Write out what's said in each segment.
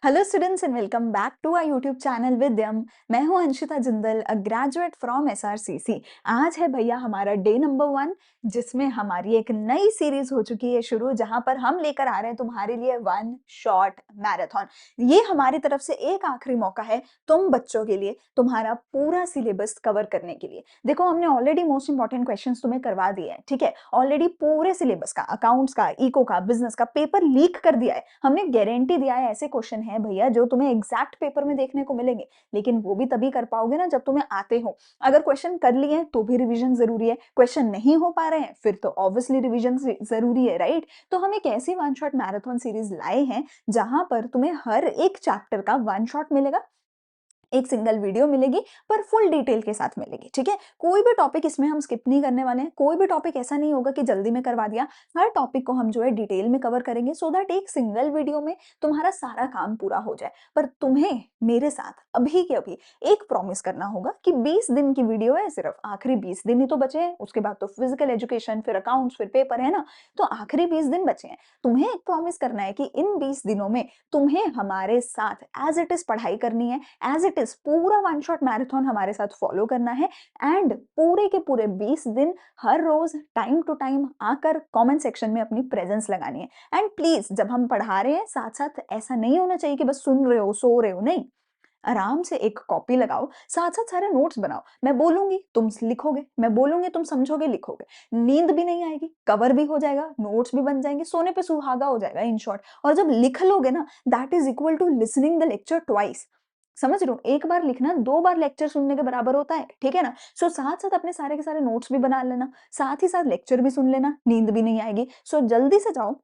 Hello students and welcome back to our YouTube channel Vidyam. मैं हूं Anshita Jindal, a graduate from SRCC. आज है भैया हमारा डे नंबर 1, जिसमें हमारी एक नई सीरीज हो चुकी है शुरू, जहां पर हम लेकर आ रहे हैं तुम्हारे लिए वन शॉट मैराथन। ये हमारी तरफ से एक आखिरी मौका है तुम बच्चों के लिए, तुम्हारा पूरा सिलेबस कवर करने के लिए। देखो, हमने ऑलरेडी मोस्ट इंपॉर्टेंट क्वेश्चंस तुम्हें करवा दिए हैं, ठीक है। ऑलरेडी पूरे सिलेबस का, अकाउंट्स का, इको का, बिजनेस का पेपर लीक कर दिया है। हमने गारंटी दिया है ऐसे क्वेश्चन है भैया जो तुम्हें एग्जैक्ट पेपर में देखने को मिलेंगे, लेकिन वो भी तभी कर पाओगे ना जब तुम्हें आते हो। अगर क्वेश्चन कर लिए तो भी रिवीजन जरूरी है, क्वेश्चन नहीं हो पा रहे हैं फिर तो ऑब्वियसली रिवीजन जरूरी है, राइट। तो हम एक ऐसी वन शॉट मैराथन सीरीज लाए हैं जहां पर तुम्हें हर एक चैप्टर का वन शॉट मिलेगा, एक सिंगल वीडियो मिलेगी, पर फुल डिटेल के साथ मिलेगी, ठीक है। कोई भी टॉपिक इसमें हम स्किप नहीं करने वाले हैं, कोई भी टॉपिक ऐसा नहीं होगा कि जल्दी में करवा दिया। हर टॉपिक को हम जो है डिटेल में कवर करेंगे, सो दैट एक सिंगल वीडियो में तुम्हारा सारा काम पूरा हो जाए। पर तुम्हें मेरे साथ अभी के अभी एक प्रॉमिस करना होगा कि 20 दिन की वीडियो है, सिर्फ आखिरी 20 दिन ही तो बचे हैं, उसके बाद तो फिजिकल एजुकेशन, फिर अकाउंट्स, फिर पेपर है ना। तो आखिरी 20 दिन बचे हैं। तुम्हें एक प्रॉमिस करना है कि इन 20 दिनों में तुम्हें हमारे साथ एज इट इज पढ़ाई करनी है, एज इट इज पूरा वन शॉट मैराथन हमारे साथ फॉलो करना है। एंड पूरे के पूरे 20 दिन हर रोज टाइम टू टाइम आकर कमेंट सेक्शन में अपनी प्रेजेंस लगानी है। एंड प्लीज, जब हम पढ़ा रहे हैं साथ साथ ऐसा नहीं होना चाहिए कि बस सुन रहे हो सो रहे हो, नहीं। आराम से एक कॉपी लगाओ, साथ साथ सारे नोट्स बनाओ। मैं बोलूंगी तुम लिखोगे, मैं बोलूंगी तुम समझोगे, लिखोगे। नींद भी नहीं आएगी, कवर भी हो जाएगा, नोट्स भी बन जाएंगे, सोने पे सुहागा हो जाएगा इन शॉर्ट। और जब लिख लोगे ना, that is equal to listening the lecture twice. समझ रहे हो, एक बार लिखना 2 बार लेक्चर सुनने के बराबर होता है, ठीक है ना। सो साथ साथ अपने सारे के सारे नोट्स भी बना लेना, साथ ही साथ लेक्चर भी सुन लेना, नींद भी नहीं आएगी। सो जल्दी से जाओ,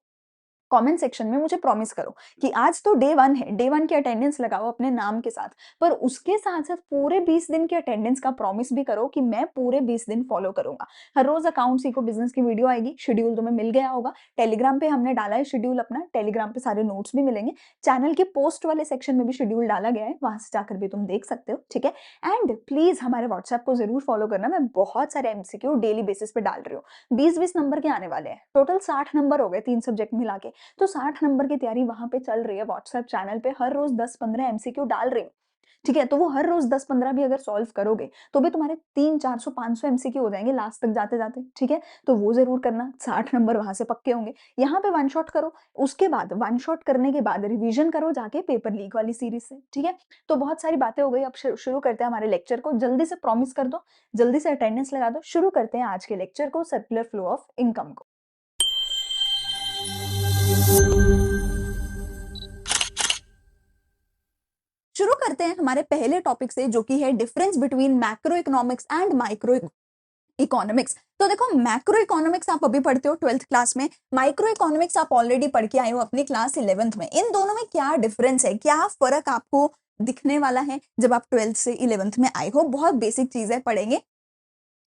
कमेंट सेक्शन में मुझे प्रॉमिस करो कि आज तो डे 1 है, डे 1 की अटेंडेंस लगाओ अपने नाम के साथ, पर उसके साथ साथ पूरे 20 दिन की अटेंडेंस का प्रॉमिस भी करो कि मैं पूरे 20 दिन फॉलो करूंगा। हर रोज अकाउंट्स इको बिजनेस की वीडियो आएगी, शेड्यूल तुम्हें मिल गया होगा, टेलीग्राम पे हमने डाला है शेड्यूल अपना, टेलीग्राम पे सारे नोट्स भी मिलेंगे। चैनल के पोस्ट वाले सेक्शन में भी शेड्यूल डाला गया है, वहां से जाकर भी तुम देख सकते हो, ठीक है। एंड प्लीज हमारे व्हाट्सएप को जरूर फॉलो करना, मैं बहुत सारे एमसीक्यू डेली बेसिस पे डाल रही हूँ। 20-20 नंबर के आने वाले हैं, टोटल 60 नंबर हो गए 3 सब्जेक्ट मिला के। तो 60 नंबर की तैयारी वहां पे चल रही है व्हाट्सएप चैनल पे, हर रोज 10-15 एमसीक्यू डाल रही हूँ, ठीक है। तो वो हर रोज 10-15 भी अगर सॉल्व करोगे तो भी तुम्हारे 300-400-500 एमसीक्यू हो जाएंगे लास्ट तक जाते जाते, ठीक है। तो वो जरूर करना, 60 नंबर वहां से पक्के होंगे। यहाँ पे वन शॉट करो, उसके बाद वन शॉट करने के बाद रिवीजन करो जाके पेपर लीक वाली सीरीज से, ठीक है। तो बहुत सारी बातें हो गई, अब शुरू करते हैं हमारे लेक्चर को। जल्दी से प्रॉमिस कर दो, जल्दी से अटेंडेंस लगा दो। शुरू करते हैं आज के लेक्चर को, सर्कुलर फ्लो ऑफ इनकम को। शुरू करते हैं हमारे पहले टॉपिक से, जो कि है difference between macro economics and micro economics. तो देखो, मैक्रो इकोनॉमिक्स आप अभी पढ़ते हो 12th क्लास में, माइक्रो इकोनॉमिक्स आप ऑलरेडी पढ़ के आए हो अपनी क्लास 11th में। इन दोनों में क्या डिफरेंस है, क्या फर्क आपको दिखने वाला है जब आप 12th से 11th में आए हो? बहुत बेसिक चीजें पढ़ेंगे।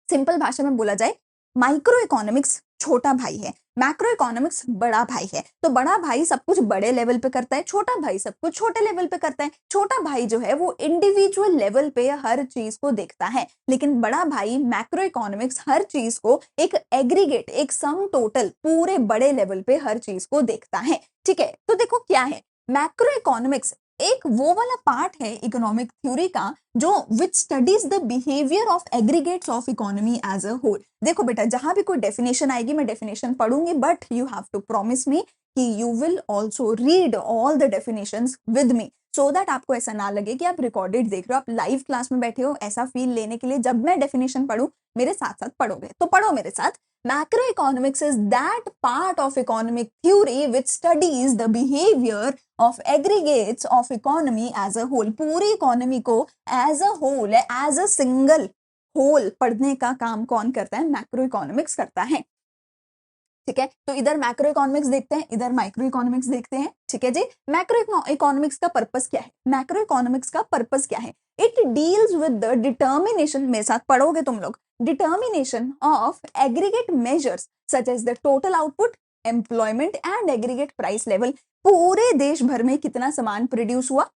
सिंपल भाषा में बोला जाए, माइक्रो इकोनॉमिक्स छोटा भाई है, मैक्रो इकोनॉमिक्स बड़ा भाई है। तो बड़ा भाई सब कुछ बड़े लेवल पे करता है, छोटा भाई सब कुछ छोटे लेवल पे करता है। छोटा भाई जो है वो इंडिविजुअल लेवल पे हर चीज को देखता है, लेकिन बड़ा भाई मैक्रो इकोनॉमिक्स हर चीज को एक एग्रीगेट, एक सम टोटल पूरे बड़े लेवल पे हर चीज को देखता है, ठीक है। तो देखो क्या है, मैक्रो इकोनॉमिक्स एक वो वाला पार्ट है इकोनॉमिक थ्योरी का जो which studies the behaviour of aggregates of economy as a whole. देखो बेटा, जहां भी कोई डेफिनेशन आएगी मैं डेफिनेशन पढ़ूंगी, but you have to promise me कि you will also read all the definitions with me, so that आपको ऐसा ना लगे कि आप रिकॉर्डेड देख रहे हो, आप लाइव क्लास में बैठे हो। ऐसा फील लेने के लिए जब मैं डेफिनेशन पढ़ूं मेरे साथ साथ पढ़ोगे, तो पढ़ो मेरे साथ। Macroeconomics is that part of economic theory which studies the behavior of aggregates of economy as a whole। पूरी इकोनॉमी को as a whole, as a single whole पढ़ने का काम कौन करता है? मैक्रो इकोनॉमिक्स करता है, ठीक है। तो इधर मैक्रो इकोनॉमिक्स देखते हैं, इधर माइक्रो इकोनॉमिक्स देखते हैं, ठीक है जी। मैक्रो इकोनॉमिक्स का पर्पस क्या है? मैक्रो इकोनॉमिक्स का पर्पस क्या है? It deals with the determination, मेरे साथ पढ़ोगे तुम लोग, determination of aggregate measures such as the total output, employment and aggregate price level. पूरे देश भर में कितना सामान प्रोड्यूस हुआ,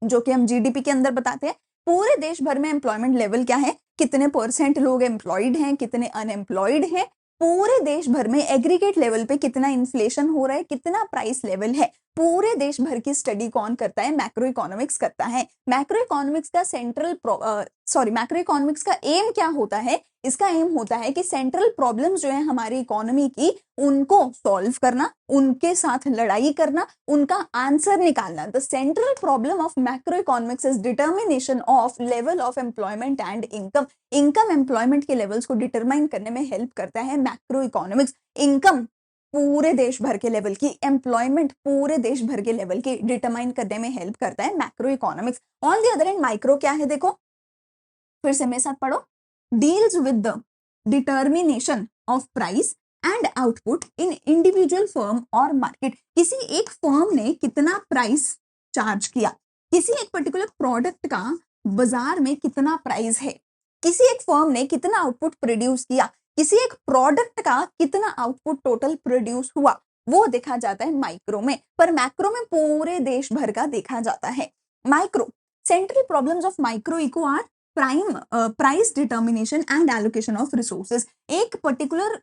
जो कि हम जीडीपी के अंदर बताते हैं। पूरे देश भर में एम्प्लॉयमेंट लेवल क्या है, कितने परसेंट लोग एम्प्लॉयड हैं, कितने अनएम्प्लॉयड हैं। पूरे देश भर में एग्रीगेट लेवल पे कितना इन्फ्लेशन हो रहा है, कितना प्राइस लेवल है। पूरे देश भर की स्टडी कौन करता है? मैक्रो इकोनॉमिक्स करता है। मैक्रो इकोनॉमिक्स का मैक्रो इकोनॉमिक्स का एम क्या होता है? इसका एम होता है कि सेंट्रल प्रॉब्लम्स जो है हमारी इकोनॉमी की, उनको सॉल्व करना, उनके साथ लड़ाई करना, उनका आंसर निकालना। The central problem of macro economics is determination of level of employment and income. Income employment के लेवल्स को डिटरमाइन करने में हेल्प करता है मैक्रो इकोनॉमिक्स। इनकम पूरे देश भर के लेवल की, एम्प्लॉयमेंट पूरे देश भर के लेवल की डिटरमाइन करने में हेल्प करता है macro economics. On the other hand micro क्या है? देखो फिर से मेरे साथ पढ़ो। Deals with the determination of price and output in individual firm और मार्केट। किसी एक फर्म ने कितना प्राइस चार्ज किया, किसी एक पर्टिकुलर प्रोडक्ट का बाजार में कितना प्राइस है, किसी एक फर्म ने कितना आउटपुट प्रोड्यूस किया, किसी एक प्रोडक्ट का कितना आउटपुट टोटल प्रोड्यूस हुआ, वो देखा जाता है माइक्रो में। पर मैक्रो में पूरे देश भर का देखा जाता है। Micro central problems of micro eco are price determination and allocation of resources. एक पर्टिकुलर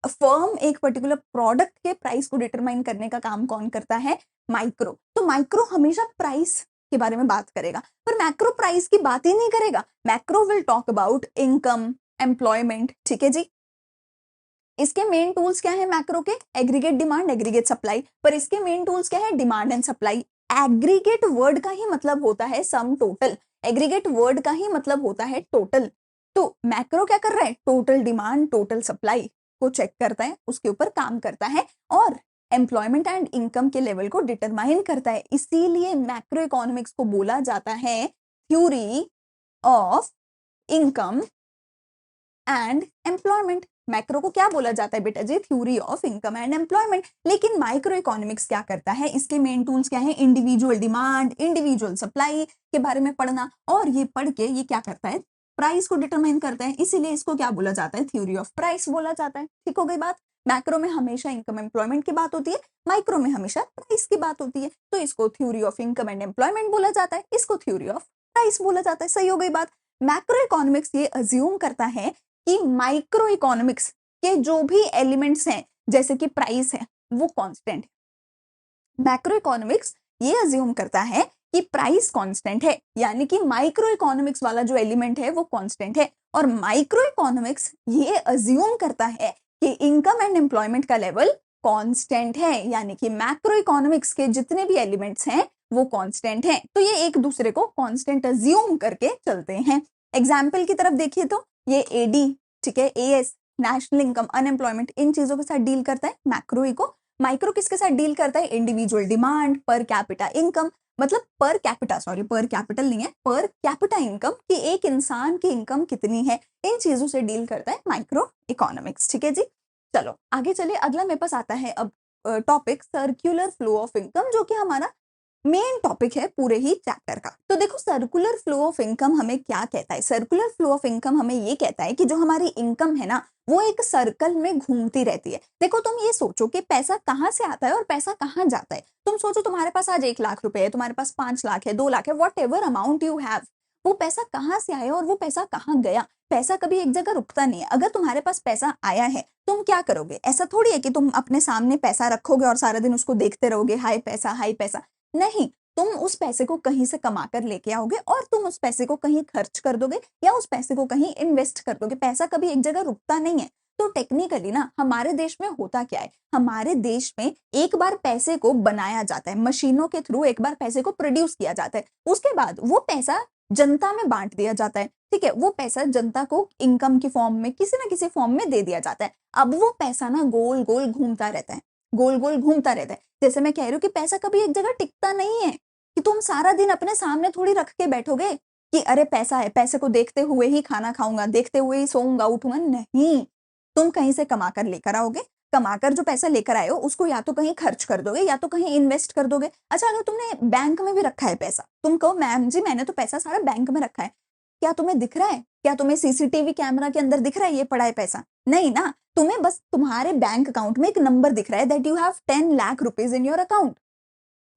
फर्म एक पर्टिकुलर प्रोडक्ट के प्राइस को डिटरमाइन करने का काम कौन करता है? माइक्रो। तो माइक्रो हमेशा प्राइस के बारे में बात करेगा, पर मैक्रो प्राइस की बात ही नहीं करेगा। Macro will talk about income, employment. ठीक है जी। इसके मेन टूल्स क्या है मैक्रो के? Aggregate demand, aggregate supply. पर इसके मेन टूल्स क्या है? Demand and supply. Aggregate word का ही मतलब होता है सम टोटल, एग्रीगेट वर्ड का ही मतलब होता है टोटल। तो मैक्रो क्या कर रहा है? टोटल डिमांड, टोटल सप्लाई को चेक करता है, उसके ऊपर काम करता है और एम्प्लॉयमेंट एंड इनकम के लेवल को डिटरमाइन करता है। इसीलिए मैक्रो इकोनॉमिक्स को बोला जाता है theory of income and employment. Macro को क्या बोला जाता है बेटा जी? Theory of income and employment. लेकिन माइक्रो इकोनॉमिक्स क्या करता है? इसके मेन टूल्स क्या है? इंडिविजुअल डिमांड, इंडिविजुअल सप्लाई के बारे में पढ़ना, और ये पढ़ के ये क्या करता है? प्राइस को डिटरमाइन करता है। इसीलिए इसको क्या बोला जाता है? थ्योरी ऑफ प्राइस बोला जाता है। ठीक हो गई बात। मैक्रो में हमेशा इनकम एम्प्लॉयमेंट की बात होती है, माइक्रो में हमेशा प्राइस की बात होती है। तो इसको theory of income and employment बोला जाता है, इसको थ्योरी ऑफ प्राइस बोला जाता है। सही हो गई बात। मैक्रो इकोनॉमिक्स ये अज्यूम करता है कि माइक्रो इकोनॉमिक्स के जो भी एलिमेंट्स हैं, जैसे कि प्राइस है, वो कांस्टेंट है। मैक्रो इकोनॉमिक्स ये अज्यूम करता है कि प्राइस कांस्टेंट है, यानी कि माइक्रो इकोनॉमिक्स वाला जो एलिमेंट है वो कांस्टेंट है। और माइक्रो इकोनॉमिक्स ये अज्यूम करता है कि इनकम एंड एम्प्लॉयमेंट का लेवल कांस्टेंट है, यानी कि मैक्रो इकोनॉमिक्स के जितने भी एलिमेंट्स हैं वो कांस्टेंट हैं। तो ये एक दूसरे को कांस्टेंट अज्यूम करके चलते हैं। एग्जाम्पल की तरफ देखिए तो ये एडी, ठीक है, एएस, नेशनल इनकम, अनएम्प्लॉयमेंट, इन चीजों के साथ डील करता है मैक्रो इको। माइक्रो किसके साथ डील करता है? Individual demand, per capita income, मतलब पर कैपिटल नहीं है, पर कैपिटा इनकम, कि एक इंसान की इनकम कितनी है, इन चीजों से डील करता है माइक्रो इकोनॉमिक्स। ठीक है जी। चलो आगे चलिए। अगला मेरे पास आता है अब topic circular flow of income, जो कि हमारा मेन टॉपिक है पूरे ही चैप्टर का। तो देखो सर्कुलर फ्लो ऑफ इनकम हमें क्या कहता है? सर्कुलर फ्लो ऑफ इनकम हमें ये कहता है कि जो हमारी इनकम है ना, वो एक सर्कल में घूमती रहती है। देखो तुम ये सोचो कि पैसा कहाँ से आता है और पैसा कहाँ जाता है। तुम सोचो तुम्हारे पास आज 1 लाख रुपए है, तुम्हारे पास 5 लाख है, 2 लाख है, what ever amount you have, वो पैसा कहाँ से आया और वो पैसा कहाँ गया? पैसा कभी एक जगह रुकता नहीं है। अगर तुम्हारे पास पैसा आया है, तुम क्या करोगे? ऐसा थोड़ी है कि तुम अपने सामने पैसा रखोगे और सारा दिन उसको देखते रहोगे, हाय पैसा हाय पैसा। नहीं, तुम उस पैसे को कहीं से कमा कर लेके आओगे और तुम उस पैसे को कहीं खर्च कर दोगे या उस पैसे को कहीं इन्वेस्ट कर दोगे। पैसा कभी एक जगह रुकता नहीं है। तो टेक्निकली ना हमारे देश में होता क्या है? हमारे देश में एक बार पैसे को बनाया जाता है, मशीनों के थ्रू एक बार पैसे को प्रोड्यूस किया जाता है, उसके बाद वो पैसा जनता में बांट दिया जाता है। ठीक है, वो पैसा जनता को इनकम की फॉर्म में किसी ना किसी फॉर्म में दे दिया जाता है। अब वो पैसा ना गोल गोल घूमता रहता है, गोल गोल घूमता रहता है। जैसे मैं कह रही हूँ कि पैसा कभी एक जगह टिकता नहीं है, कि तुम सारा दिन अपने सामने थोड़ी रख के बैठोगे कि अरे पैसा है, पैसे को देखते हुए ही खाना खाऊंगा, देखते हुए ही सोऊंगा उठूंगा। नहीं, तुम कहीं से कमा कर लेकर आओगे, कमाकर जो पैसा लेकर आए हो उसको या तो कहीं खर्च कर दोगे या तो कहीं इन्वेस्ट कर दोगे। अच्छा, अगर तुमने बैंक में भी रखा है पैसा, तुम कहो मैम जी मैंने तो पैसा सारा बैंक में रखा है, क्या तुम्हें दिख रहा है? क्या तुम्हें सीसीटीवी कैमरा के अंदर दिख रहा है ये पड़ा है पैसा? नहीं ना, तुम्हें बस तुम्हारे बैंक अकाउंट में एक नंबर दिख रहा है that you have 10 lakh rupees in your account.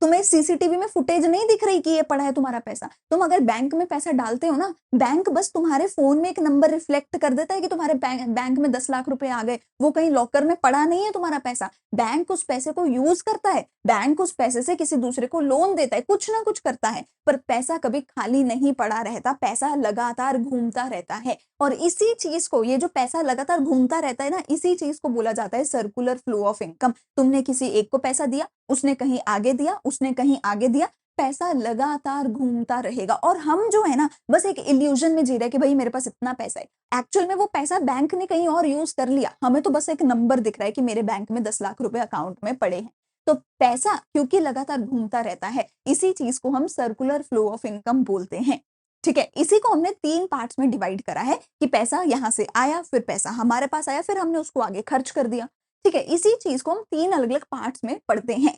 तुम्हें सीसीटीवी में फुटेज नहीं दिख रही कि ये पड़ा है तुम्हारा पैसा। तुम अगर बैंक में पैसा डालते हो ना, बैंक बस तुम्हारे फ़ोन में एक नंबर रिफ्लेक्ट कर देता है कि तुम्हारे बैंक में 10 लाख रुपए आ गए। वो कहीं लॉकर में पड़ा नहीं है तुम्हारा पैसा। बैंक उस पैसे को यूज़ करता है, बैंक उस पैसे से किसी दूसरे को लोन देता है, कुछ ना कुछ करता है। पर पैसा कभी खाली नहीं पड़ा रहता, पैसा लगातार घूमता रहता है। और इसी चीज़ को, ये जो पैसा लगातार घूमता रहता है ना, इसी चीज़ को बोला जाता है सर्कुलर फ्लो ऑफ इनकम। तुमने किसी एक को पैसा दिया, उसने कहीं आगे दिया, उसने कहीं आगे दिया, पैसा लगातार घूमता रहेगा। और हम जो है ना, बस एक इल्यूजन में जी रहे हैं कि भाई मेरे पास इतना पैसा है। एक्चुअल में वो पैसा बैंक ने कहीं और यूज़ कर लिया। हमें तो बस एक नंबर दिख रहा है कि मेरे बैंक में 10 लाख रुपए अकाउंट में पड़े हैं। तो पैसा क्योंकि लगातार घूमता रहता है, इसी चीज़ को हम सर्कुलर फ्लो ऑफ इनकम बोलते हैं। ठीक है? इसी को हमने 3 पार्ट्स में डिवाइड करा है कि पैसा यहाँ से आया, फिर पैसा हमारे पास आया, फिर हमने उसको आगे खर्च कर दिया। ठीक है? इसी चीज़ को हम 3 अलग-अलग पार्ट्स में पढ़ते हैं।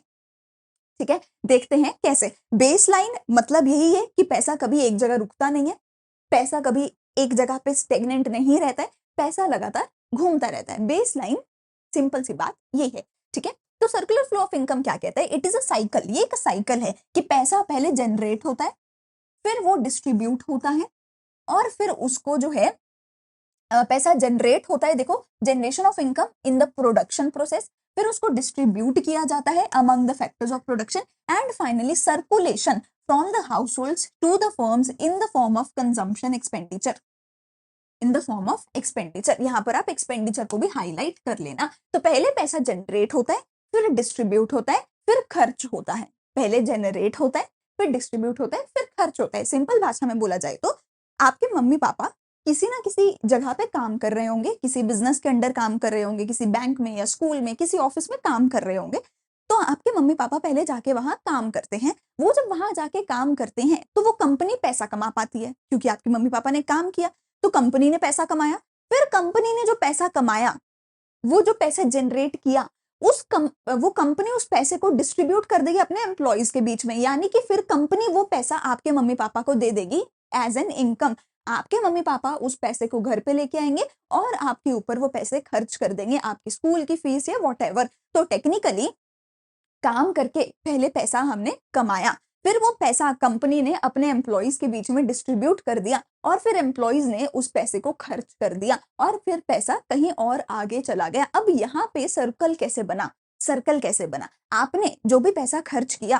ठीक है? देखते हैं कैसे। बेसलाइन मतलब यही है कि पैसा कभी एक जगह रुकता नहीं है, पैसा कभी एक जगह पे स्टेग्नेंट नहीं रहता है, पैसा लगातार घूमता रहता है। बेसलाइन सिंपल सी बात ये है। ठीक है? तो सर्कुलर फ्लो ऑफ इनकम क्या कहता है? It is a cycle. ये एक साइकिल है कि पैसा पहले जनरेट होता है, फिर वो डिस्ट्रीब्यूट होता है और फिर उसको जो है पैसा जनरेट होता है। देखो, generation of income in the production process, फिर उसको डिस्ट्रीब्यूट किया जाता है among the factors of production and finally circulation from the households to the firms in the form of consumption expenditure. In the form of expenditure, यहाँ पर आप expenditure को भी हाईलाइट कर लेना। तो पहले पैसा जनरेट होता है, फिर डिस्ट्रीब्यूट होता है, फिर खर्च होता है। पहले जनरेट होता है, फिर डिस्ट्रीब्यूट होता है, फिर खर्च होता है। सिंपल भाषा में बोला जाए तो आपके मम्मी पापा किसी ना किसी जगह पे काम कर रहे होंगे, किसी बिजनेस के अंडर काम कर रहे होंगे, किसी बैंक में या स्कूल में, किसी ऑफिस में काम कर रहे होंगे। तो आपके मम्मी पापा पहले जाके वहां काम करते हैं। वो जब वहां जाके काम करते हैं तो वो कंपनी पैसा कमा पाती है क्योंकि आपके मम्मी पापा ने काम किया, तो कंपनी ने पैसा कमाया। फिर कंपनी ने जो पैसा कमाया, वो जो पैसे जनरेट किया, वो कंपनी उस पैसे को डिस्ट्रीब्यूट कर देगी अपने एम्प्लॉइज के बीच में, यानी कि फिर कंपनी वो पैसा आपके मम्मी पापा को दे देगी एज एन इनकम। आपके मम्मी पापा उस पैसे को घर पे लेके आएंगे और आपके ऊपर वो पैसे खर्च कर देंगे, आपकी स्कूल की फीस या वॉटएवर। तो टेक्निकली काम करके पहले पैसा हमने कमाया, फिर वो पैसा कंपनी ने अपने एम्प्लॉइज के बीच में डिस्ट्रीब्यूट कर दिया और फिर एम्प्लॉइज ने उस पैसे को खर्च कर दिया और फिर पैसा कहीं और आगे चला गया। अब यहाँ पे सर्कल कैसे बना? सर्कल कैसे बना? आपने जो भी पैसा खर्च किया,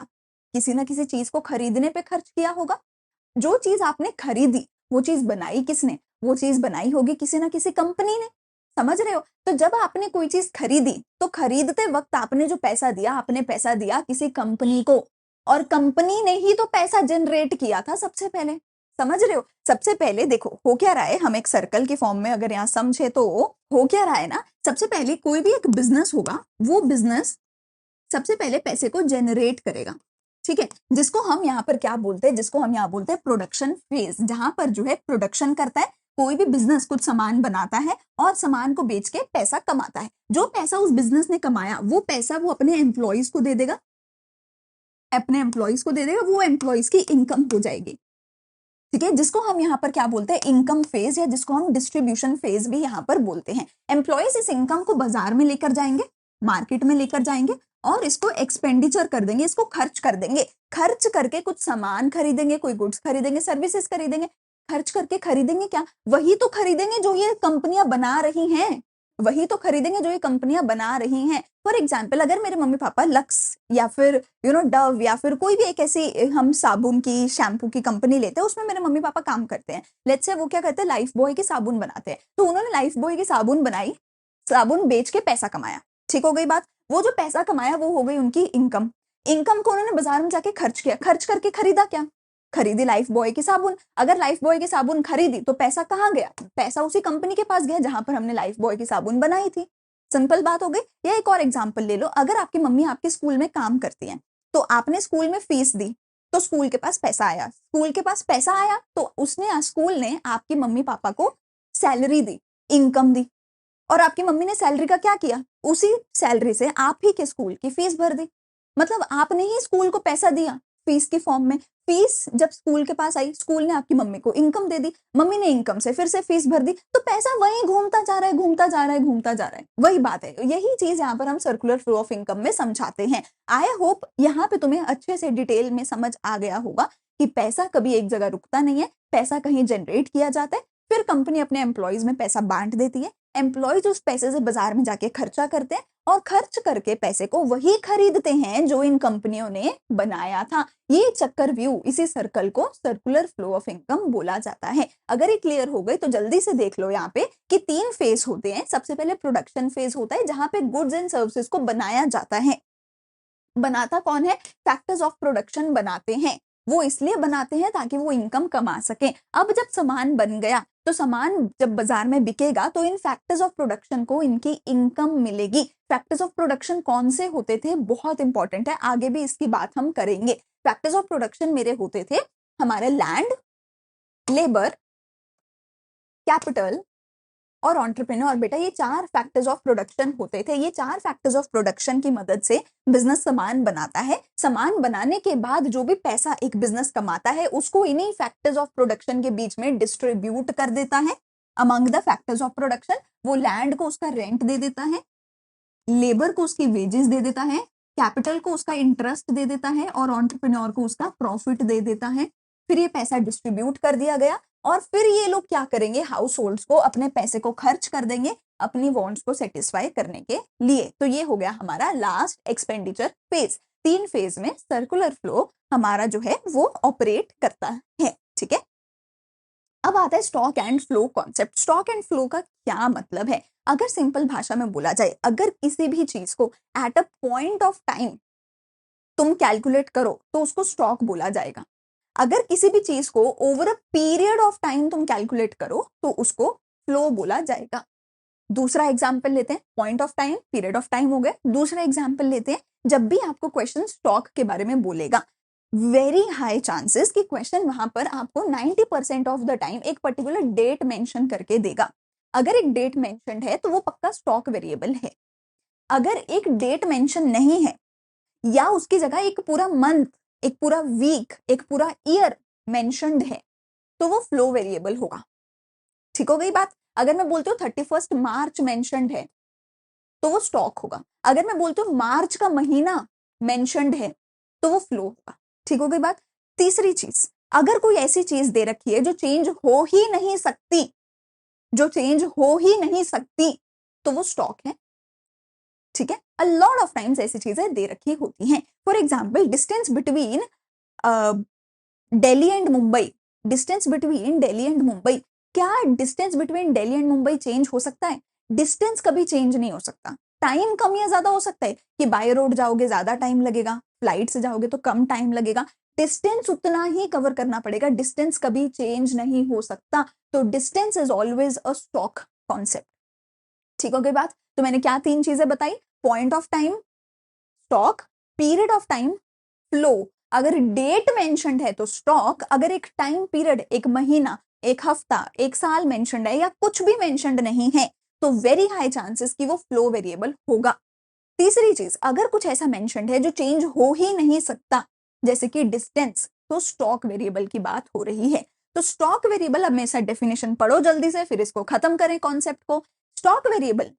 किसी ना किसी चीज को खरीदने पे खर्च किया होगा। जो चीज आपने खरीदी, वो चीज बनाई किसने? वो चीज बनाई होगी किसी ना किसी कंपनी ने। समझ रहे हो? तो जब आपने कोई चीज खरीदी, तो खरीदते वक्त आपने जो पैसा दिया, आपने पैसा दिया किसी कंपनी को और कंपनी ने ही तो पैसा जनरेट किया था सबसे पहले। समझ रहे हो? सबसे पहले देखो हो क्या रहा है, हम एक सर्कल के फॉर्म में अगर यहाँ समझे तो हो क्या रहा है ना, सबसे पहले कोई भी एक बिजनेस होगा, वो बिजनेस सबसे पहले पैसे को जनरेट करेगा। ठीक है? जिसको हम यहाँ पर क्या बोलते हैं? जिसको हम यहाँ बोलते हैं प्रोडक्शन फेज, जहां पर जो है प्रोडक्शन करता है। कोई भी बिजनेस कुछ सामान बनाता है और सामान को बेच के पैसा कमाता है। जो पैसा उस बिजनेस ने कमाया, वो पैसा वो अपने एम्प्लॉइज को दे देगा, अपने एम्प्लॉइज को दे देगा, वो एम्प्लॉइज की इनकम हो जाएगी। ठीक है? जिसको हम यहाँ पर क्या बोलते हैं? इनकम फेज, या जिसको हम डिस्ट्रीब्यूशन फेज भी यहाँ पर बोलते हैं। एम्प्लॉइज इस इनकम को बाजार में लेकर जाएंगे, मार्केट में लेकर जाएंगे और इसको एक्सपेंडिचर कर देंगे, इसको खर्च कर देंगे। खर्च करके कुछ सामान खरीदेंगे, कोई गुड्स खरीदेंगे, सर्विसेज खरीदेंगे। खर्च करके खरीदेंगे क्या? वही तो खरीदेंगे जो ये कंपनियां बना रही हैं, वही तो खरीदेंगे जो ये कंपनियां बना रही हैं। फॉर एग्जाम्पल, अगर मेरे मम्मी पापा लक्स या फिर डव या फिर कोई भी एक ऐसी हम साबुन की, शैम्पू की कंपनी लेते हैं, उसमें मेरे मम्मी पापा काम करते हैं। लेट्स से वो क्या करते हैं? लाइफ बॉय की साबुन बनाते हैं। तो उन्होंने लाइफ बॉय की साबुन बनाई, साबुन बेच के पैसा कमाया। ठीक हो गई बात? वो जो पैसा कमाया वो हो गई उनकी इनकम। इनकम को उन्होंने बाजार में जाके खर्च किया, खर्च करके खरीदा क्या? खरीदी लाइफ बॉय की साबुन। अगर लाइफ बॉय की साबुन खरीदी तो पैसा कहाँ गया? पैसा उसी कंपनी के पास गया जहां पर हमने लाइफ बॉय की साबुन बनाई थी। सिंपल बात हो गई। या एक और एग्जांपल ले लो, अगर आपकी मम्मी आपके स्कूल में काम करती हैं, तो आपने स्कूल में फीस दी, तो स्कूल के पास पैसा आया। स्कूल के पास पैसा आया तो स्कूल ने आपकी मम्मी पापा को सैलरी दी, इनकम दी। और आपकी मम्मी ने सैलरी का क्या किया? उसी सैलरी से आप ही के स्कूल की फीस भर दी। मतलब आपने ही स्कूल को पैसा दिया, फीस की फॉर्म में। फीस जब स्कूल के पास आई, स्कूल ने आपकी मम्मी को इनकम दे दी, मम्मी ने इनकम से फिर से फीस भर दी, तो पैसा वहीं घूमता जा रहा है, घूमता जा रहा है, घूमता जा रहा है। वही बात है, यही चीज यहाँ पर हम सर्कुलर फ्लो ऑफ इनकम में समझाते हैं। आई होप यहाँ पे तुम्हें अच्छे से डिटेल में समझ आ गया होगा कि पैसा कभी एक जगह रुकता नहीं है, पैसा कहीं जनरेट किया जाता है, फिर कंपनी अपने एम्प्लॉयज में पैसा बांट देती है, एम्प्लॉयज उस पैसे से बाजार में जाके खर्चा करते हैं और खर्च करके पैसे को वही खरीदते हैं जो इन कंपनियों ने बनाया था। ये चक्कर व्यू, इसी सर्कल को सर्कुलर फ्लो ऑफ इनकम बोला जाता है। अगर ये क्लियर हो गई तो जल्दी से देख लो यहाँ पे कि 3 फेज होते हैं। सबसे पहले प्रोडक्शन फेज होता है जहां पे गुड्स एंड सर्विसेज को बनाया जाता है। बनाता कौन है? फैक्टर्स ऑफ प्रोडक्शन बनाते हैं। वो इसलिए बनाते हैं ताकि वो इनकम कमा सके। अब जब सामान बन गया तो सामान जब बाजार में बिकेगा तो इन फैक्टर्स ऑफ प्रोडक्शन को इनकी इनकम मिलेगी। फैक्टर्स ऑफ प्रोडक्शन कौन से होते थे? बहुत इंपॉर्टेंट है, आगे भी इसकी बात हम करेंगे। फैक्टर्स ऑफ प्रोडक्शन मेरे होते थे हमारे लैंड, लेबर, कैपिटल और एंटरप्रेन्योर। बेटा ये 4 फैक्टर्स ऑफ प्रोडक्शन होते थे। ये 4 फैक्टर्स ऑफ प्रोडक्शन की मदद से बिजनेस सामान बनाता है। सामान बनाने के बाद जो भी पैसा एक बिजनेस कमाता है उसको इन्हीं फैक्टर्स ऑफ प्रोडक्शन के बीच में डिस्ट्रीब्यूट कर देता है among the factors of production. वो लैंड को उसका रेंट दे देता है, लेबर को उसकी वेजेस दे देता है, कैपिटल को उसका इंटरेस्ट दे देता है और एंटरप्रेन्योर को उसका प्रॉफिट दे देता है। फिर ये पैसा डिस्ट्रीब्यूट कर दिया गया और फिर ये लोग क्या करेंगे? हाउस होल्ड्स को अपने पैसे को खर्च कर देंगे अपनी वांट्स को सेटिस्फाई करने के लिए। तो ये हो गया हमारा लास्ट एक्सपेंडिचर फेज। 3 फेज में सर्कुलर फ्लो हमारा जो है वो ऑपरेट करता है। ठीक है, अब आता है stock and flow concept. Stock and flow का क्या मतलब है? अगर सिंपल भाषा में बोला जाए, अगर किसी भी चीज को at a point of time तुम कैलकुलेट करो तो उसको स्टॉक बोला जाएगा। अगर किसी भी चीज को over a period of time तुम कैलकुलेट करो तो उसको फ्लो बोला जाएगा। दूसरा एग्जांपल लेते हैं, point of time, period of time हो गए। दूसरा एग्जांपल लेते हैं, जब भी आपको क्वेश्चन स्टॉक के बारे में बोलेगा, वेरी हाई चांसेस कि क्वेश्चन वहां पर आपको 90% ऑफ द टाइम एक पर्टिकुलर डेट मेंशन करके देगा। अगर एक डेट मेंशनड है तो वो पक्का स्टॉक वेरिएबल है। अगर एक डेट मेंशन नहीं है या उसकी जगह एक पूरा मंथ, एक पूरा वीक, एक पूरा ईयर मेंशनड है तो वो फ्लो वेरिएबल होगा। ठीक हो गई बात? अगर मैं बोलती हूँ 31 मार्च मेंशनड है तो वो स्टॉक होगा। अगर मैं बोलती हूँ मार्च का महीना मेंशनड है तो वो फ्लो होगा। ठीक हो गई बात? तीसरी चीज, अगर कोई ऐसी चीज दे रखी है जो चेंज हो ही नहीं सकती, जो चेंज हो ही नहीं सकती, तो वो स्टॉक है। ठीक है, अ लॉट ऑफ टाइम्स ऐसी चीजें दे रखी होती हैं। For example, distance between Delhi and Mumbai, distance between Delhi and Mumbai. क्या distance between Delhi and Mumbai change हो सकता है? डिस्टेंस कभी चेंज नहीं हो सकता। टाइम कम या ज्यादा हो सकता है कि बाय रोड जाओगे ज्यादा टाइम लगेगा, फ्लाइट से जाओगे तो कम टाइम लगेगा। डिस्टेंस उतना ही कवर करना पड़ेगा, डिस्टेंस कभी चेंज नहीं हो सकता। तो distance is always a stock concept. ठीक हो गई बात? तो मैंने क्या 3 चीजें बताई? Point of time stock, period of time flow. अगर डेट मेंशनड है तो स्टॉक, अगर एक टाइम पीरियड, एक महीना, एक हफ्ता, एक साल मेंशनड है या कुछ भी मेंशनड नहीं है तो वेरी हाई चांसेस कि वो फ्लो वेरिएबल होगा। तीसरी चीज, अगर कुछ ऐसा मेंशनड है जो चेंज हो ही नहीं सकता जैसे कि डिस्टेंस, तो स्टॉक वेरिएबल की बात हो रही है। तो स्टॉक वेरिएबल, अब मेरे साथ डेफिनेशन पढ़ो जल्दी से, फिर इसको खत्म करें कॉन्सेप्ट को। Stock variable,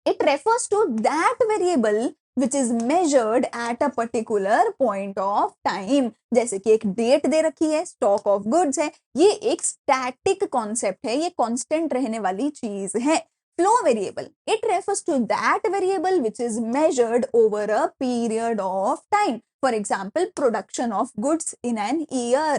it refers to that variable which is measured at a particular point of time। जैसे कि एक डेट दे रखी है, स्टॉक ऑफ गुड्स है, ये एक स्टैटिक कॉन्सेप्ट है, ये कांस्टेंट रहने वाली चीज है। Flow variable, it refers to that variable which is measured over a period of time। For example, production of goods in an year,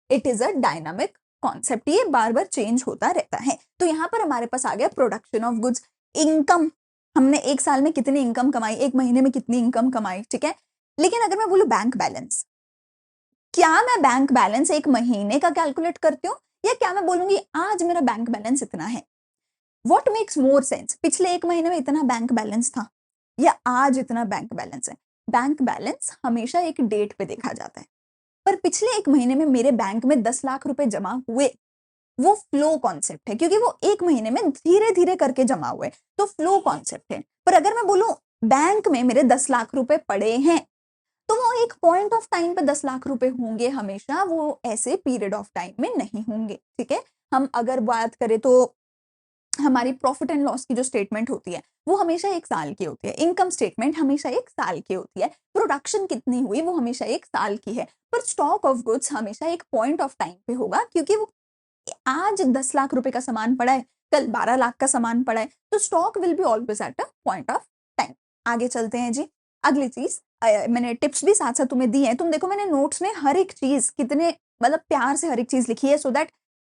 it is a dynamic concept, ये बार बार change होता रहता है। तो यहाँ पर हमारे पास आ गया प्रोडक्शन ऑफ गुड्स। इनकम, हमने एक साल में कितनी इनकम कमाई, एक महीने में कितनी इनकम कमाई। ठीक है, लेकिन अगर मैं बोलूं बैंक बैलेंस, क्या मैं बैंक बैलेंस एक महीने का कैलकुलेट करती हूँ या क्या मैं बोलूंगी आज मेरा बैंक बैलेंस इतना है? What makes more sense? पिछले एक महीने में इतना बैंक बैलेंस था या आज इतना बैंक बैलेंस है? बैंक बैलेंस हमेशा एक डेट पे देखा जाता है, पर पिछले एक महीने में मेरे बैंक में 10 लाख रुपए जमा हुए, वो फ्लो कॉन्सेप्ट है, क्योंकि वो एक महीने में धीरे धीरे करके जमा हुए, तो फ्लो कॉन्सेप्ट है। पर अगर मैं बोलूं बैंक में मेरे 10 लाख रुपए पड़े हैं, तो तो वो एक पॉइंट ऑफ टाइम पे 10 लाख रुपए होंगे हमेशा, वो ऐसे पीरियड ऑफ टाइम में नहीं होंगे, ठीक है। हम अगर बात करें तो हमारी प्रॉफिट एंड लॉस की जो स्टेटमेंट होती है वो हमेशा 1 साल की होती है, इनकम स्टेटमेंट हमेशा 1 साल की होती है, प्रोडक्शन कितनी हुई वो हमेशा 1 साल की है, पर स्टॉक ऑफ गुड्स हमेशा एक पॉइंट ऑफ टाइम पे होगा, क्योंकि वो आज 10 लाख रुपए का सामान पड़ा है, कल 12 लाख का सामान पड़ा है, तो stock will be always at a point of time. आगे चलते हैं जी। अगली चीज, मैंने टिप्स भी साथ साथ तुम्हें दी है, तुम देखो मैंने नोट्स में हर एक चीज कितने मतलब प्यार से हर एक चीज लिखी है, सो दैट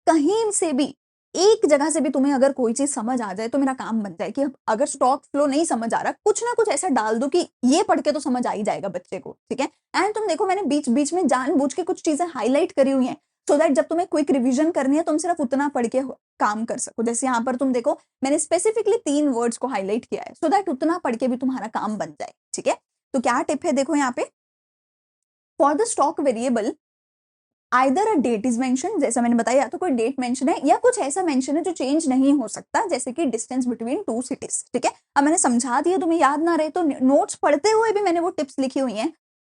कहीं से भी एक जगह से भी तुम्हें अगर कोई चीज समझ आ जाए तो मेरा काम बन जाए कि अब अगर स्टॉक फ्लो नहीं समझ आ रहा, कुछ ना कुछ ऐसा डाल दो कि ये पढ़ के तो समझ आ ही जाएगा बच्चे को, ठीक है। एंड तुम देखो मैंने बीच बीच में जानबूझ के कुछ चीजें हाईलाइट करी हुई हैं, सो दैट जब तुम्हें क्विक रिवीजन करनी है तुम सिर्फ उतना पढ़ के काम कर सको। जैसे यहाँ पर तुम देखो मैंने स्पेसिफिकली 3 वर्ड्स को हाईलाइट किया है, सो दैट उतना पढ़ के भी तुम्हारा काम बन जाए, ठीक है। तो क्या टिप है देखो यहाँ पे, for the stock variable either a date is mention, जैसा मैंने बताया, या तो कोई डेट मेंशन है या कुछ ऐसा मेंशन है जो चेंज नहीं हो सकता, जैसे कि डिस्टेंस बिटवीन 2 सिटीज, ठीक है। अब मैंने समझा दिया, तुम्हें याद ना रहे तो नोट्स पढ़ते हुए भी मैंने वो टिप्स लिखी हुई हैं,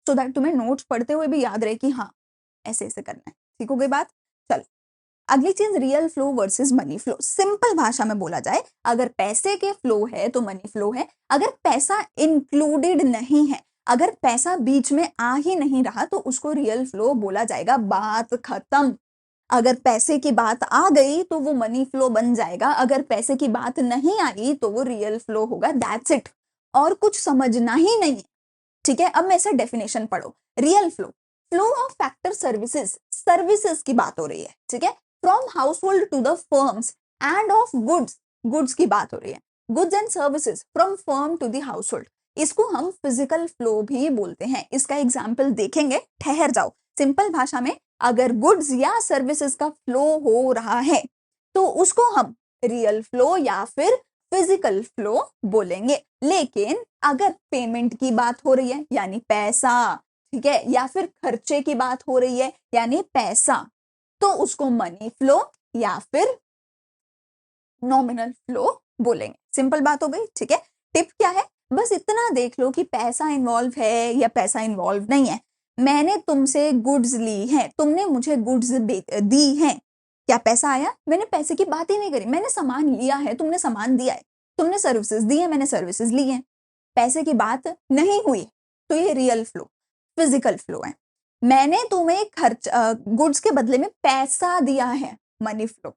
सो दैट तुम्हें नोट्स पढ़ते हुए भी याद रहे कि हाँ ऐसे ऐसे करना है, ठीक हो गई बात। चलो अगली चीज, real flow versus money flow. Simple भाषा में बोला जाए, अगर पैसे के फ्लो है तो मनी फ्लो है, अगर पैसा इंक्लूडेड नहीं है, अगर पैसा बीच में आ ही नहीं रहा तो उसको रियल फ्लो बोला जाएगा, बात खत्म। अगर पैसे की बात आ गई तो वो मनी फ्लो बन जाएगा, अगर पैसे की बात नहीं आई तो वो रियल फ्लो होगा, दैट्स इट। और कुछ समझना ही नहीं है, ठीक है। अब मैं ऐसा डेफिनेशन पढ़ो, real flow, flow of factor services, services की बात हो रही है, ठीक है, from household to the firms, and of goods, goods की बात हो रही है, goods and services from firm to the household, इसको हम फिजिकल फ्लो भी बोलते हैं। इसका एग्जाम्पल देखेंगे, ठहर जाओ। सिंपल भाषा में अगर गुड्स या सर्विसेज का फ्लो हो रहा है तो उसको हम रियल फ्लो या फिर फिजिकल फ्लो बोलेंगे। लेकिन अगर पेमेंट की बात हो रही है यानी पैसा, ठीक है, या फिर खर्चे की बात हो रही है यानी पैसा, तो उसको मनी फ्लो या फिर नॉमिनल फ्लो बोलेंगे। सिंपल बात हो गई, ठीक है। टिप क्या है, बस इतना देख लो कि पैसा इन्वॉल्व है या पैसा इन्वॉल्व नहीं है। मैंने तुमसे गुड्स ली हैं, तुमने मुझे गुड्स दी हैं, क्या पैसा आया? मैंने पैसे की बात ही नहीं करी, मैंने सामान लिया है, तुमने सामान दिया है, तुमने सर्विसेज दी है, मैंने सर्विसेज ली है, पैसे की बात नहीं हुई, तो ये रियल फ्लो, फिजिकल फ्लो है। मैंने तुम्हें खर्च गुड्स के बदले में पैसा दिया है, मनी फ्लो।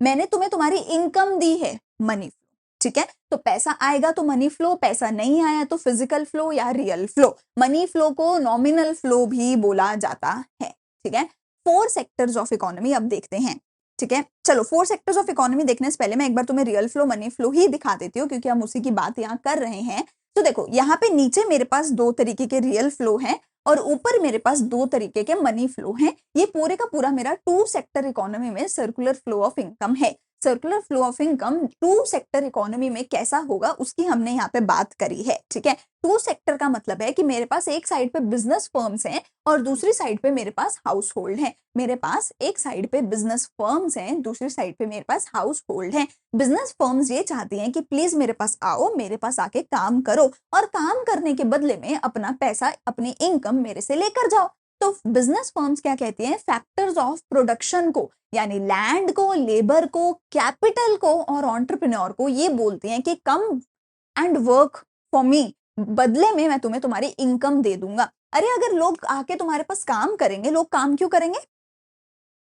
मैंने तुम्हें तुम्हारी इनकम दी है, मनी फ्लो, ठीक है। तो पैसा आएगा तो मनी फ्लो, पैसा नहीं आया तो फिजिकल फ्लो या रियल फ्लो। मनी फ्लो को नॉमिनल फ्लो भी बोला जाता है, ठीक है। 4 सेक्टर्स ऑफ इकोनॉमी अब देखते हैं, ठीक है। चलो 4 सेक्टर्स ऑफ इकोनॉमी देखने से पहले मैं एक बार तुम्हें रियल फ्लो मनी फ्लो ही दिखा देती हूँ, क्योंकि हम उसी की बात यहाँ कर रहे हैं। तो देखो यहाँ पे नीचे मेरे पास 2 तरीके के रियल फ्लो हैं और ऊपर मेरे पास 2 तरीके के मनी फ्लो हैं। ये पूरे का पूरा मेरा 2 सेक्टर इकोनॉमी में सर्कुलर फ्लो ऑफ इनकम है। Circular flow of income 2 sector economy में कैसा होगा उसकी हमने यहाँ पे बात करी है, ठीक है। 2 सेक्टर का मतलब है कि मेरे पास एक साइड पे बिजनेस फर्म्स हैं और दूसरी साइड पे मेरे पास हाउस होल्ड है। मेरे पास एक साइड पे बिजनेस फर्म्स हैं, दूसरी साइड पे मेरे पास हाउस होल्ड है। बिजनेस फर्म्स ये चाहती हैं कि प्लीज मेरे पास आओ, मेरे पास आके काम करो और काम करने के बदले में अपना पैसा, अपनी इनकम मेरे से लेकर जाओ। तो बिजनेस फर्म्स क्या कहती हैं, फैक्टर्स ऑफ प्रोडक्शन को यानी लैंड को, लेबर को, कैपिटल को और एंटरप्रेन्योर को ये बोलती हैं कि come and work for me, बदले में मैं तुम्हें तुम्हारी इनकम दे दूंगा। अरे अगर लोग आके तुम्हारे पास काम करेंगे, लोग काम क्यों करेंगे?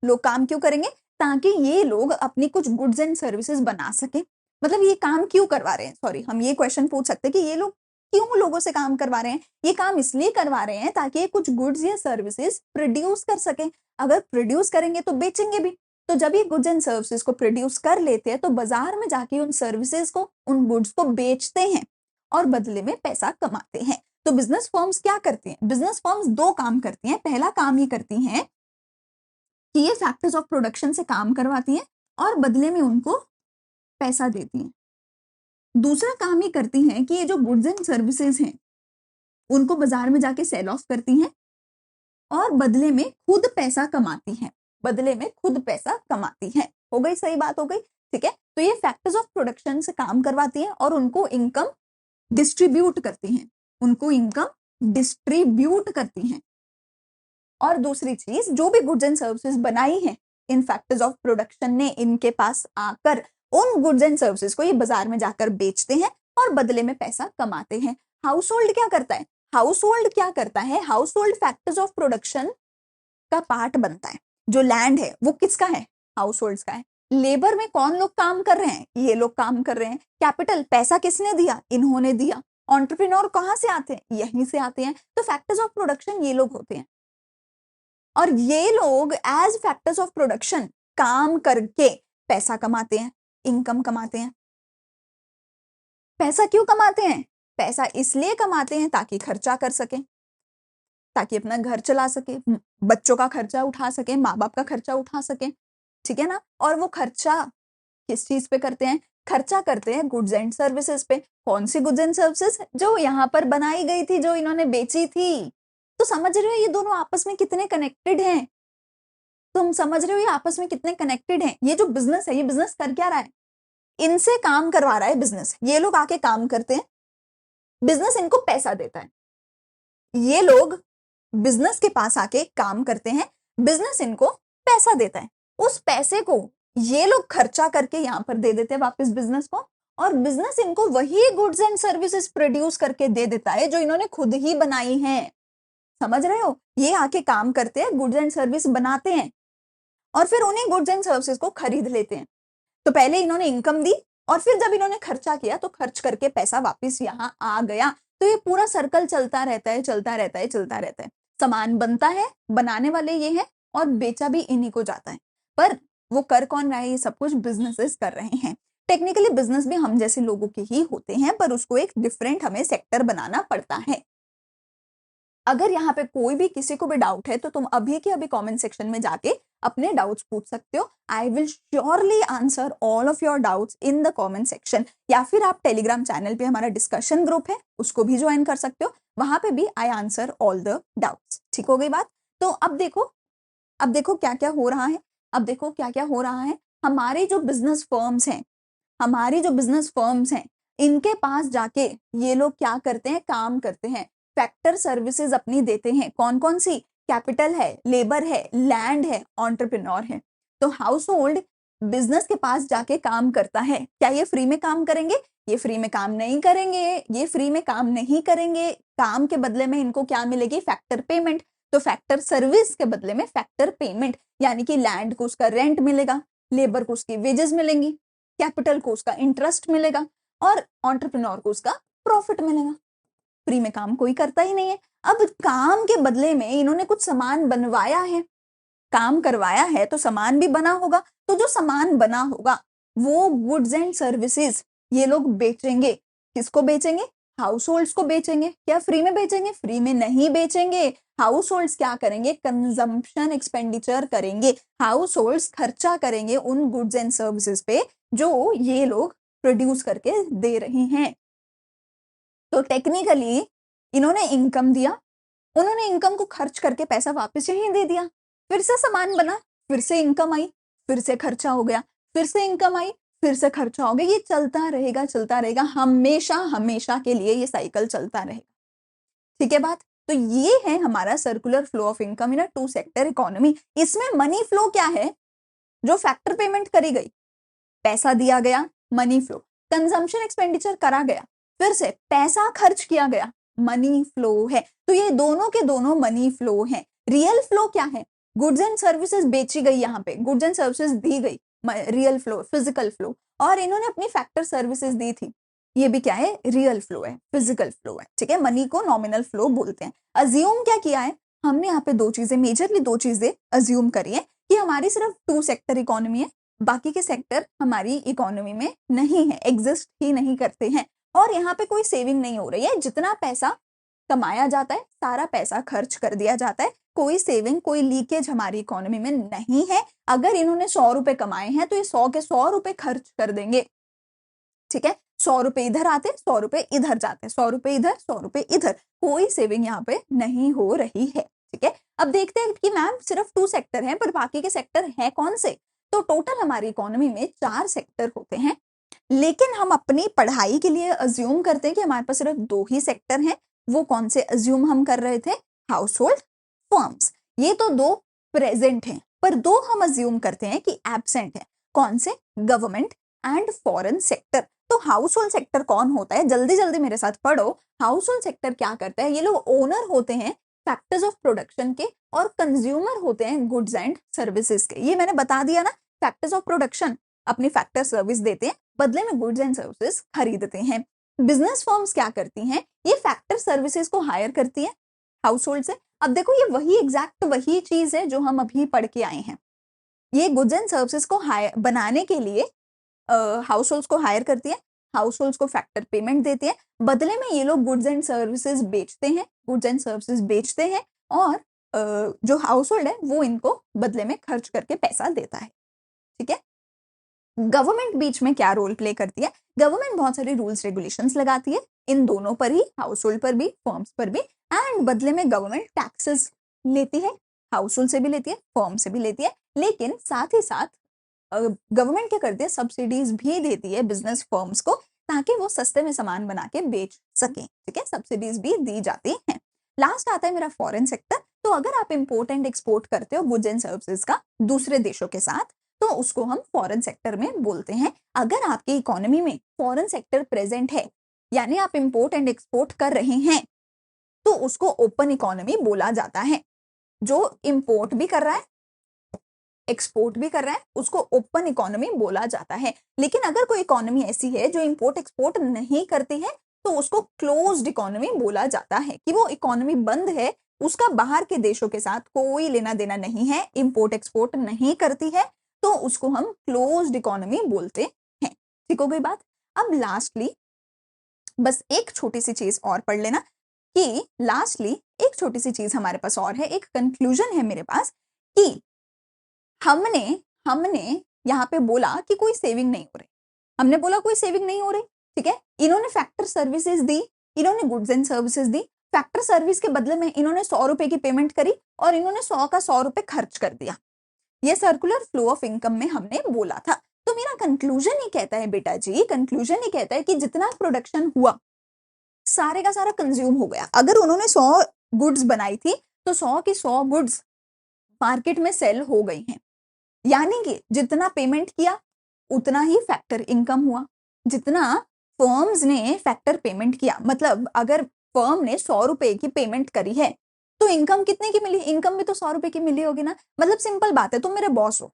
लोग काम क्यों करेंगे? ताकि ये लोग अपनी कुछ गुड्स एंड सर्विसेज बना सके। मतलब ये काम क्यों करवा रहे हैं, सॉरी, हम ये क्वेश्चन पूछ सकते हैं कि ये लोग क्यों लोगों से काम करवा रहे हैं? ये काम इसलिए करवा रहे हैं ताकि ये कुछ गुड्स या सर्विसेज प्रोड्यूस कर सके। अगर प्रोड्यूस करेंगे तो बेचेंगे भी। तो जब ये गुड्स एंड सर्विसेज को प्रोड्यूस कर लेते हैं तो बाजार में जाके उन सर्विसेज को, उन गुड्स को बेचते हैं और बदले में पैसा कमाते हैं। तो बिजनेस फर्म्स क्या करती हैं? बिजनेस फर्म्स 2 काम करती हैं। पहला काम ये करती हैं कि ये फैक्टर्स ऑफ प्रोडक्शन से काम करवाती हैं और बदले में उनको पैसा देती हैं। दूसरा काम ये करती हैं कि ये जो गुड्स एंड सर्विसेज हैं उनको बाजार में जाके सेल ऑफ करती हैं और बदले में खुद पैसा कमाती हैं, बदले में खुद पैसा कमाती हैं। हो गई, सही बात हो गई, ठीक है। तो ये फैक्टर्स ऑफ प्रोडक्शन से काम करवाती हैं और उनको इनकम डिस्ट्रीब्यूट करती हैं, उनको इनकम डिस्ट्रीब्यूट करती हैं। और दूसरी चीज, जो भी गुड्स एंड सर्विसेज बनाई हैं इन फैक्टर्स ऑफ प्रोडक्शन ने, इनके पास आकर उन गुड्स एंड सर्विसेज को ये बाजार में जाकर बेचते हैं और बदले में पैसा कमाते हैं। हाउस होल्ड क्या करता है? हाउस होल्ड क्या करता है? House hold factors of production का पार्ट बनता है। जो लैंड है वो किसका है? हाउस होल्ड का है। लेबर में कौन लोग काम कर रहे हैं? ये लोग काम कर रहे हैं। कैपिटल, पैसा किसने दिया? इन्होंने दिया। एंटरप्रेन्योर कहां से आते हैं? यहीं से आते हैं। तो फैक्टर्स ऑफ प्रोडक्शन ये लोग होते हैं और ये लोग एज फैक्टर्स ऑफ प्रोडक्शन काम करके पैसा कमाते हैं, इनकम कमाते हैं। पैसा क्यों कमाते हैं? पैसा इसलिए कमाते हैं ताकि खर्चा कर सके, ताकि अपना घर चला सके, बच्चों का खर्चा उठा सके, माँ बाप का खर्चा उठा सके, ठीक है ना। और वो खर्चा किस चीज पे करते हैं? खर्चा करते हैं गुड्स एंड सर्विसेज पे। कौन सी गुड्स एंड सर्विसेज? जो यहाँ पर बनाई गई थी, जो इन्होंने बेची थी। तो समझ रहे हो ये दोनों आपस में कितने कनेक्टेड हैं? तुम समझ रहे हो ये आपस में कितने कनेक्टेड हैं? ये जो बिजनेस है, ये बिजनेस कर क्या रहा है? इनसे काम करवा रहा है बिजनेस। ये लोग आके काम करते हैं, बिजनेस इनको पैसा देता है। ये लोग बिजनेस के पास आके काम करते हैं, बिजनेस इनको पैसा देता है। उस पैसे को ये लोग खर्चा करके यहाँ पर दे देते हैं वापस बिजनेस को, और बिजनेस इनको वही गुड्स एंड सर्विसेज प्रोड्यूस करके दे देता है जो इन्होंने खुद ही बनाई हैं। समझ रहे हो? ये आके काम करते हैं, गुड्स एंड सर्विस बनाते हैं और फिर उन्हीं गुड्स एंड सर्विसेज को खरीद लेते हैं। तो पहले इन्होंने इनकम दी और फिर जब इन्होंने खर्चा किया तो खर्च करके पैसा वापस यहाँ आ गया। तो ये पूरा सर्कल चलता रहता है, चलता रहता है, चलता रहता है। सामान बनता है, बनाने वाले ये हैं और बेचा भी इन्हीं को जाता है। पर वो कर कौन रहा है? ये सब कुछ बिजनेसेस कर रहे हैं। टेक्निकली बिजनेस भी हम जैसे लोगों के ही होते हैं, पर उसको एक डिफरेंट हमें सेक्टर बनाना पड़ता है। अगर यहाँ पे कोई भी किसी को भी डाउट है तो तुम अभी के अभी कमेंट सेक्शन में जाके अपने डाउट्स पूछ सकते हो। I will surely answer all of your doubts in the comment section. या फिर आप टेलीग्राम चैनल पे हमारा डिस्कशन ग्रुप है, उसको भी ज्वाइन कर सकते हो। वहां पे भी I answer all the doubts. ठीक हो गई बात? तो अब देखो क्या क्या हो रहा है। अब देखो क्या क्या हो रहा है। हमारी जो बिजनेस फर्म्स हैं, इनके पास जाके ये लोग क्या करते हैं? काम करते हैं, फैक्टर सर्विसेज अपनी देते हैं। कौन कौन सी? कैपिटल है, लेबर है, लैंड है, एंटरप्रेन्योर है। तो हाउस होल्ड बिजनेस के पास जाके काम करता है। क्या ये फ्री में काम करेंगे? ये फ्री में काम नहीं करेंगे। ये फ्री में काम नहीं करेंगे। काम के बदले में इनको क्या मिलेगी? Factor payment. तो फैक्टर सर्विस के बदले में फैक्टर पेमेंट, यानी कि लैंड को उसका रेंट मिलेगा, लेबर को उसकी वेजेस मिलेंगी, कैपिटल को उसका इंटरेस्ट मिलेगा और एंटरप्रेन्योर को उसका प्रॉफिट मिलेगा। फ्री में काम कोई करता ही नहीं है। अब काम के बदले में इन्होंने कुछ सामान बनवाया है, काम करवाया है, तो सामान भी बना होगा। तो जो सामान बना होगा वो गुड्स एंड सर्विसेज ये लोग बेचेंगे। किसको बेचेंगे? हाउस होल्ड्स को बेचेंगे। क्या फ्री में बेचेंगे? फ्री में नहीं बेचेंगे। हाउस होल्ड्स क्या करेंगे? कंजम्पशन एक्सपेंडिचर करेंगे। हाउस होल्ड्स खर्चा करेंगे उन गुड्स एंड सर्विसेज पे जो ये लोग प्रोड्यूस करके दे रही हैं। तो टेक्निकली इन्होंने इनकम दिया, उन्होंने इनकम को खर्च करके पैसा वापस यहीं दे दिया। फिर से सामान बना, फिर से इनकम आई, फिर से खर्चा हो गया, फिर से इनकम आई, फिर से खर्चा हो गया। ये चलता रहेगा, हमेशा के लिए ये साइकिल चलता रहेगा। ठीक है बात? तो ये है हमारा circular flow of income in a two sector economy. इसमें मनी फ्लो क्या है? जो फैक्टर पेमेंट करी गई, पैसा दिया गया, मनी फ्लो। कंजम्पशन एक्सपेंडिचर करा गया, फिर से पैसा खर्च किया गया, मनी फ्लो है। तो ये दोनों के दोनों मनी फ्लो हैं। रियल फ्लो क्या है? गुड्स एंड सर्विसेज बेची गई, यहाँ पे गुड्स एंड सर्विसेज दी गई, रियल फ्लो, फिजिकल फ्लो। और इन्होंने अपनी फैक्टर सर्विसेज दी थी, ये भी क्या है? रियल फ्लो है, फिजिकल फ्लो है। ठीक है, मनी को नॉमिनल फ्लो बोलते हैं। अज्यूम क्या किया है हमने? यहाँ पे मेजरली दो चीजें अज्यूम करी है कि हमारी सिर्फ टू सेक्टर इकोनॉमी है, बाकी के सेक्टर हमारी इकोनॉमी में नहीं है, एग्जिस्ट ही नहीं करते हैं। और यहाँ पे कोई सेविंग नहीं हो रही है। जितना पैसा कमाया जाता है सारा पैसा खर्च कर दिया जाता है। कोई सेविंग, कोई लीकेज हमारी इकोनॉमी में नहीं है। अगर इन्होंने 100 रुपए कमाए हैं तो ये 100 के 100 रुपए खर्च कर देंगे। ठीक है, 100 रुपए इधर आते, 100 रुपए इधर जाते, 100 रुपए इधर, 100 रुपए इधर। कोई सेविंग यहाँ पे नहीं हो रही है। ठीक है, अब देखते हैं कि मैम सिर्फ 2 सेक्टर हैं, पर बाकी के सेक्टर हैं कौन से? तो टोटल हमारी इकोनॉमी में 4 सेक्टर होते हैं, लेकिन हम अपनी पढ़ाई के लिए अज्यूम करते हैं कि हमारे पास सिर्फ 2 ही सेक्टर हैं। वो कौन से अज्यूम हम कर रहे थे? House hold firms. ये तो दो प्रेजेंट हैं, पर दो हम अज्यूम करते हैं कि एब्सेंट है। कौन से? Government and foreign sector. तो हाउस होल्ड सेक्टर कौन होता है? जल्दी जल्दी मेरे साथ पढ़ो। हाउस होल्ड सेक्टर क्या करता है? ये लोग ओनर होते हैं फैक्टर्स ऑफ प्रोडक्शन के और कंज्यूमर होते हैं गुड्स एंड सर्विसेज के। ये मैंने बता दिया ना, फैक्टर्स ऑफ प्रोडक्शन अपनी फैक्टर सर्विस देते हैं, बदले में गुड्स एंड सर्विसेज खरीदते हैं। बिजनेस फर्म्स क्या करती हैं? ये फैक्टर सर्विसेज को हायर करती है हाउस होल्ड से। अब देखो, ये वही एग्जैक्ट वही चीज है जो हम अभी पढ़ के आए हैं। ये गुड्स एंड सर्विसेज को बनाने के लिए हाउस होल्ड्स को हायर करती है, हाउस होल्ड्स को फैक्टर पेमेंट देती है, बदले में ये लोग गुड्स एंड सर्विसेज बेचते हैं, गुड्स एंड सर्विसेज बेचते हैं, और जो हाउस होल्ड है वो इनको बदले में खर्च करके पैसा देता है। ठीक है। गवर्नमेंट बीच में क्या रोल प्ले करती है? गवर्नमेंट बहुत सारे रूल्स रेगुलेशंस लगाती है, इन दोनों पर ही, हाउस होल्ड पर भी, फर्म्स पर भी, एंड बदले में गवर्नमेंट टैक्सेस लेती है, हाउस होल्ड से भी लेती है, फर्म से भी लेती है, लेकिन साथ ही साथ गवर्नमेंट क्या करती है? सब्सिडीज भी देती है बिजनेस फर्म्स को, ताकि वो सस्ते में सामान बना के बेच सके। ठीक है, सब्सिडीज भी दी जाती हैं। लास्ट आता है मेरा फॉरेन सेक्टर। तो अगर आप इंपोर्ट एंड एक्सपोर्ट करते हो गुड्स एंड सर्विसेज का दूसरे देशों के साथ, तो उसको हम फॉरेन सेक्टर में बोलते हैं। अगर आपकी इकोनॉमी में फॉरेन सेक्टर प्रेजेंट है, यानी आप इंपोर्ट एंड एक्सपोर्ट कर रहे हैं, तो उसको ओपन इकोनॉमी बोला जाता है। जो इंपोर्ट भी कर रहा है, एक्सपोर्ट भी कर रहा है, उसको ओपन इकोनॉमी बोला जाता है। लेकिन अगर कोई इकोनॉमी ऐसी है जो इंपोर्ट एक्सपोर्ट नहीं करती है, तो उसको क्लोज्ड इकोनॉमी बोला जाता है, कि वो इकोनॉमी बंद है, उसका बाहर के देशों के साथ कोई लेना देना नहीं है, इंपोर्ट एक्सपोर्ट नहीं करती है, तो उसको हम क्लोज्ड इकोनॉमी बोलते हैं। ठीक हो गई बात। अब लास्टली बस एक छोटी सी चीज और पढ़ लेना, कि लास्टली एक छोटी सी चीज हमारे पास और है, एक कंक्लूजन है मेरे पास, कि हमने हमने यहाँ पे बोला कि कोई सेविंग नहीं हो रही, हमने बोला कोई सेविंग नहीं हो रही। ठीक है, इन्होंने फैक्टर सर्विसेज दी, इन्होंने goods and services the, factor service के बदले में इन्होंने 100 रुपए की पेमेंट करी और इन्होंने 100 का 100 रुपए खर्च कर दिया। ये सर्कुलर फ्लो ऑफ इनकम में हमने बोला था। तो मेरा कंक्लूजन ये कहता है बेटा जी, कंक्लूजन ये कहता है कि जितना प्रोडक्शन हुआ सारे का सारा कंज्यूम हो गया। अगर उन्होंने 100 गुड्स बनाई थी, तो 100 की 100 गुड्स मार्केट में सेल हो गई हैं। यानी कि जितना पेमेंट किया उतना ही फैक्टर इनकम हुआ। जितना फर्म्स ने फैक्टर पेमेंट किया, मतलब अगर फर्म ने 100 रुपए की पेमेंट करी है, तो इनकम कितने की मिली? इनकम भी तो 100 रुपए की मिली होगी ना। मतलब सिंपल बात है, तुम मेरे बॉस हो,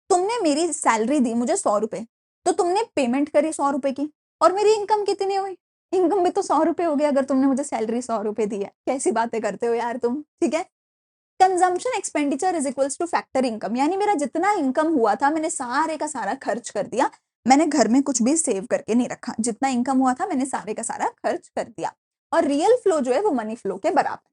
तुमने मेरी सैलरी दी मुझे 100 रुपए, तो तुमने पेमेंट करी 100 रुपए की, और मेरी इनकम कितनी हुई? इनकम भी तो 100 रुपए हो गया, अगर तुमने मुझे सैलरी 100 रुपए दी है। कैसी बातें करते हो यार तुम। ठीक है, consumption expenditure is equals two factor income, यानी मेरा जितना इनकम हुआ था मैंने सारे का सारा खर्च कर दिया, मैंने घर में कुछ भी सेव करके नहीं रखा, जितना इनकम हुआ था मैंने सारे का सारा खर्च कर दिया। और रियल फ्लो जो है वो मनी फ्लो के बराबर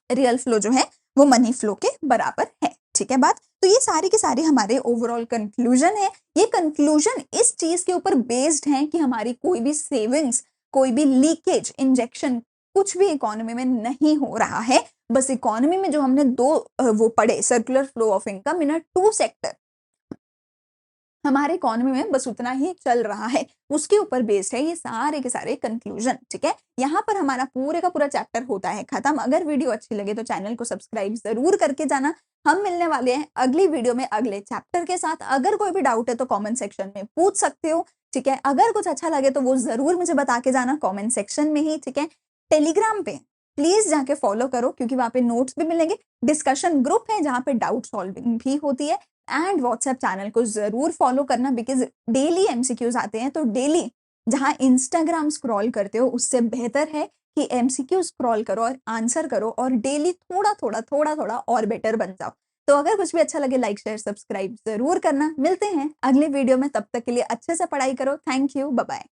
है, रियल फ्लो जो है वो मनी फ्लो के बराबर है। ठीक है बात। तो ये सारी के सारे हमारे ओवरऑल कंक्लूजन है। ये कंक्लूजन इस चीज के ऊपर बेस्ड है कि हमारी कोई भी सेविंग्स, कोई भी लीकेज, इंजेक्शन कुछ भी इकोनॉमी में नहीं हो रहा है। बस इकोनॉमी में जो हमने दो वो पढ़े, circular flow of income in a two sector, हमारे इकोनॉमी में बस उतना ही चल रहा है, उसके ऊपर बेस्ड है ये सारे के सारे कंक्लूजन। ठीक है, यहाँ पर हमारा पूरे का पूरा चैप्टर होता है खत्म। अगर वीडियो अच्छी लगे तो चैनल को सब्सक्राइब जरूर करके जाना। हम मिलने वाले हैं अगली वीडियो में अगले चैप्टर के साथ। अगर कोई भी डाउट है तो कॉमेंट सेक्शन में पूछ सकते हो। ठीक है, अगर कुछ अच्छा लगे तो वो जरूर मुझे बता के जाना कॉमेंट सेक्शन में ही। ठीक है, टेलीग्राम पे प्लीज जाके फॉलो करो, क्योंकि वहां पे नोट्स भी मिलेंगे, डिस्कशन ग्रुप है जहाँ पे डाउट सॉल्विंग भी होती है, एंड व्हाट्सएप चैनल को जरूर फॉलो करना, बिकॉज डेली एमसीक्यूज आते हैं। तो डेली जहां इंस्टाग्राम स्क्रॉल करते हो उससे बेहतर है कि एमसीक्यू स्क्रॉल करो और आंसर करो, और डेली थोड़ा थोड़ा थोड़ा थोड़ा और बेटर बन जाओ। तो अगर कुछ भी अच्छा लगे लाइक शेयर सब्सक्राइब जरूर करना। मिलते हैं अगले वीडियो में, तब तक के लिए अच्छे से पढ़ाई करो। Thank you, bye bye.